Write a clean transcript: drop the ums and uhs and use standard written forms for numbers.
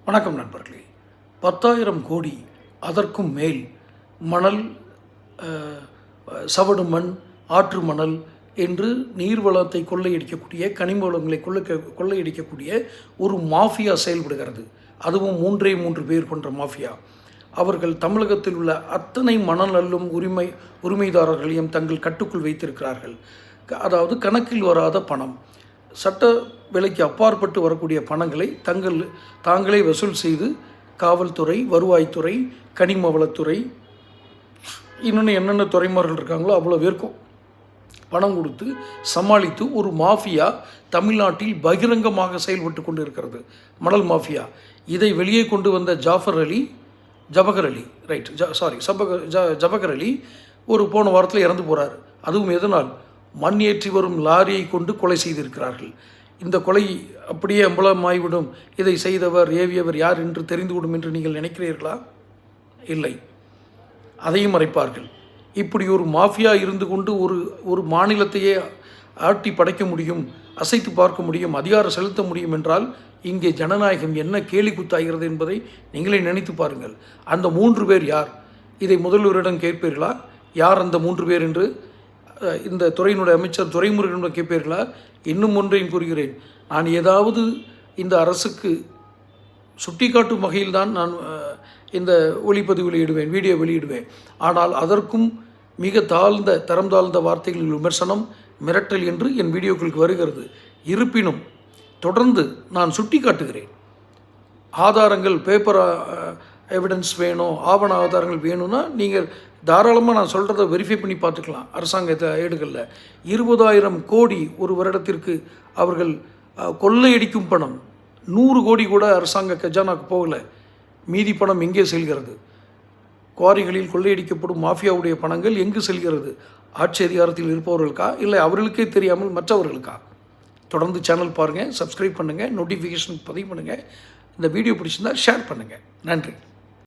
வணக்கம் நண்பர்களே. 10,000 கோடி அதற்கும் மேல் மணல், சவடு மண், ஆற்று மணல் என்று நீர்வளத்தை கொள்ளையடிக்கக்கூடிய, கனிம வளங்களை கொள்ளையடிக்கக்கூடிய ஒரு மாஃபியா செயல்படுகிறது. அதுவும் 3 பேர் கொண்ட மாஃபியா. அவர்கள் தமிழகத்தில் உள்ள அத்தனை மணல் அள்ளும் உரிமைதாரர்களையும் தங்கள் கட்டுக்குள் வைத்திருக்கிறார்கள். அதாவது கணக்கில் வராத பணம், சட்ட விலைக்கு அப்பாற்பட்டு வரக்கூடிய பணங்களை தாங்களே வசூல் செய்து காவல்துறை, வருவாய்த்துறை, கனிம வளத்துறை, இன்னொன்று என்னென்ன துறைமார்கள் இருக்காங்களோ அவ்வளோ பேருக்கும் பணம் கொடுத்து சமாளித்து ஒரு மாஃபியா தமிழ்நாட்டில் பகிரங்கமாக செயல்பட்டு கொண்டு இருக்கிறது. மணல் மாஃபியா. இதை வெளியே கொண்டு வந்த ஜவஹர் அலி ஒரு போன வாரத்தில் இறந்து போகிறார். அதுவும் எதனால்? மண் ஏற்றி வரும் லாரியை கொண்டு கொலை செய்திருக்கிறார்கள். இந்த கொலை அப்படியே அம்பலமாய்விடும், இதை செய்தவர், ஏவியவர் யார் என்று தெரிந்துவிடும் என்று நீங்கள் நினைக்கிறீர்களா? இல்லை, அதையும் மறைப்பார்கள். இப்படி ஒரு மாஃபியா இருந்து கொண்டு ஒரு மாநிலத்தையே ஆட்டி படைக்க முடியும், அசைத்து பார்க்க முடியும், அதிகாரம் செலுத்த முடியும் என்றால் இங்கே ஜனநாயகம் என்ன கேலி குத்தாகிறது என்பதை நீங்களே நினைத்து பாருங்கள். அந்த 3 பேர் யார்? இதை முதல்வரிடம் கேட்பீர்களா? யார் அந்த 3 பேர் என்று இந்த துறையினுடைய அமைச்சர் துரைமுருகனிடம் கேட்பீர்களா? இன்னும் ஒன்றையும் கூறுகிறேன். நான் ஏதாவது இந்த அரசுக்கு சுட்டிக்காட்டும் வகையில் தான் நான் இந்த ஒளிப்பதிவு வெளியிடுவேன், வீடியோ வெளியிடுவேன். ஆனால் அதற்கும் மிக தரம் தாழ்ந்த வார்த்தைகளில் விமர்சனம், மிரட்டல் என்று என் வீடியோக்களுக்கு வருகிறது. இருப்பினும் தொடர்ந்து நான் சுட்டி காட்டுகிறேன். ஆதாரங்கள், பேப்பர் எவிடன்ஸ் வேணும், ஆவண ஆதாரங்கள் வேணும்னா நீங்கள் தாராளமாக நான் சொல்கிறத வெரிஃபை பண்ணி பார்த்துக்கலாம். அரசாங்க ஏடுகளில் 20,000 கோடி ஒரு வருடத்திற்கு அவர்கள் கொள்ளையடிக்கும் பணம், 100 கோடி கூட அரசாங்க கஜானாக்கு போகலை. மீதி பணம் எங்கே செல்கிறது? குவாரிகளில் கொள்ளையடிக்கப்படும் மாஃபியாவுடைய பணங்கள் எங்கு செல்கிறது? ஆட்சி அதிகாரத்தில் இருப்பவர்களுக்கா, இல்லை அவர்களுக்கே தெரியாமல் மற்றவர்களுக்கா? தொடர்ந்து சேனல் பாருங்கள், சப்ஸ்கிரைப் பண்ணுங்கள், நோட்டிஃபிகேஷன் பதிவு பண்ணுங்கள். இந்த வீடியோ பிடிச்சிருந்தால் ஷேர் பண்ணுங்கள். நன்றி.